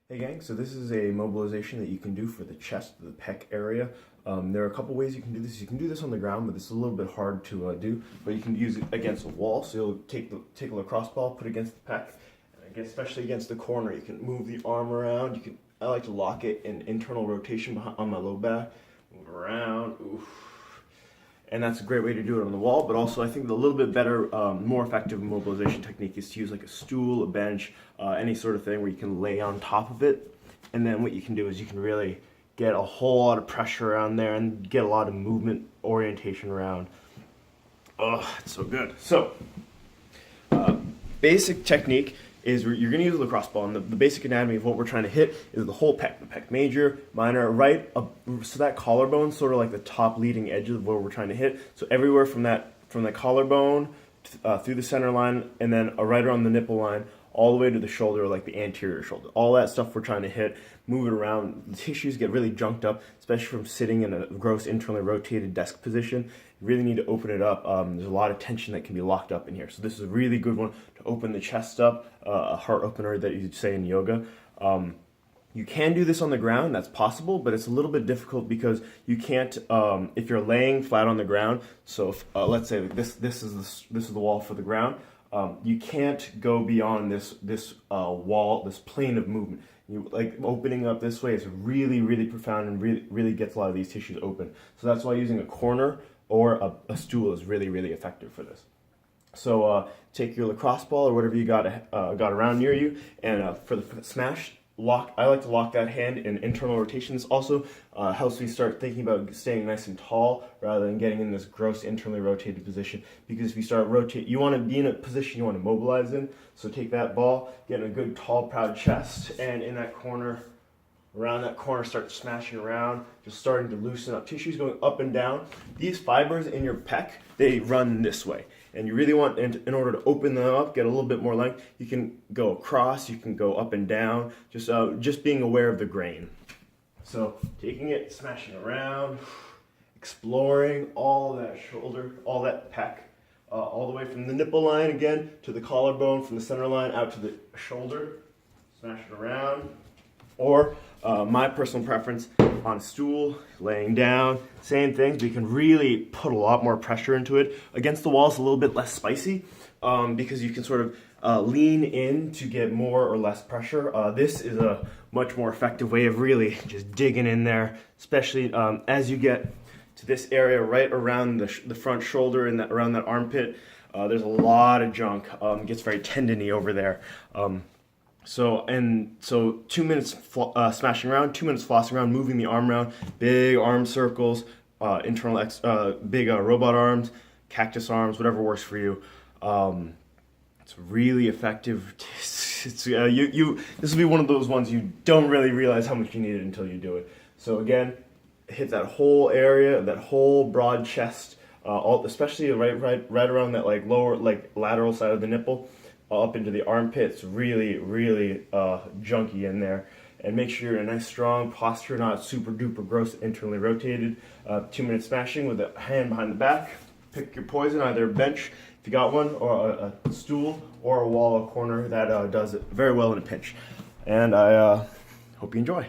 Hey gang, so this is a mobilization that you can do for the chest, the pec area. There are a couple ways you can do this. You can do this on the ground, but it's a little bit hard to do. But you can use it against a wall. So you'll take a lacrosse ball, put it against the pec, and again, especially against the corner. You can move the arm around. I like to lock it in internal rotation on my low back. Move around. Oof. And that's a great way to do it on the wall, but also I think the little bit better, more effective mobilization technique is to use like a stool, a bench, any sort of thing where you can lay on top of it. And then what you can do is you can really get a whole lot of pressure around there and get a lot of movement orientation around. Oh, it's so good. So, basic technique is you're going to use a lacrosse ball, and the basic anatomy of what we're trying to hit is the whole pec, the pec major, minor, right, so that collarbone, sort of like the top leading edge of where we're trying to hit. So everywhere from the collarbone through the center line, and then right around the nipple line, all the way to the shoulder, like the anterior shoulder. All that stuff we're trying to hit, move it around. The tissues get really junked up, especially from sitting in a gross internally rotated desk position. You really need to open it up. There's a lot of tension that can be locked up in here. So this is a really good one to open the chest up, a heart opener that you'd say in yoga. You can do this on the ground, that's possible, but it's a little bit difficult because you can't, if you're laying flat on the ground, so if, let's say this is the wall for the ground, you can't go beyond this wall, this plane of movement. Like opening up this way is really, really profound and really gets a lot of these tissues open. So that's why using a corner or a stool is really, really effective for this. So take your lacrosse ball or whatever you got around near you, and for the smash, I like to lock that hand in internal rotation. This also helps me start thinking about staying nice and tall rather than getting in this gross internally rotated position. Because if you start rotate, you want to be in a position you want to mobilize in. So take that ball, get in a good tall, proud chest, and in that corner, around that corner, start smashing around, just starting to loosen up. Tissues going up and down. These fibers in your pec, they run this way. And you really want, in order to open them up, get a little bit more length, you can go across, you can go up and down, just being aware of the grain. So taking it, smashing around, exploring all that shoulder, all that pec, all the way from the nipple line again to the collarbone, from the center line out to the shoulder, smash it around. Or my personal preference, on a stool, laying down, same things, but you can really put a lot more pressure into it. Against the wall, it's a little bit less spicy because you can sort of lean in to get more or less pressure. This is a much more effective way of really just digging in there, especially as you get to this area right around the front shoulder and around that armpit. There's a lot of junk. It gets very tendony over there. So 2 minutes smashing around, 2 minutes flossing around, moving the arm around, big arm circles, big robot arms, cactus arms, whatever works for you. It's really effective. This will be one of those ones you don't really realize how much you need it until you do it. So again, hit that whole area, that whole broad chest, especially right around that lower lateral side of the nipple. Up into the armpits, really, really junky in there. And make sure you're in a nice strong posture, not super duper gross internally rotated. 2 minutes smashing with a hand behind the back. Pick your poison, either a bench if you got one, or a stool, or a wall, a corner. That does it very well in a pinch. And I hope you enjoy.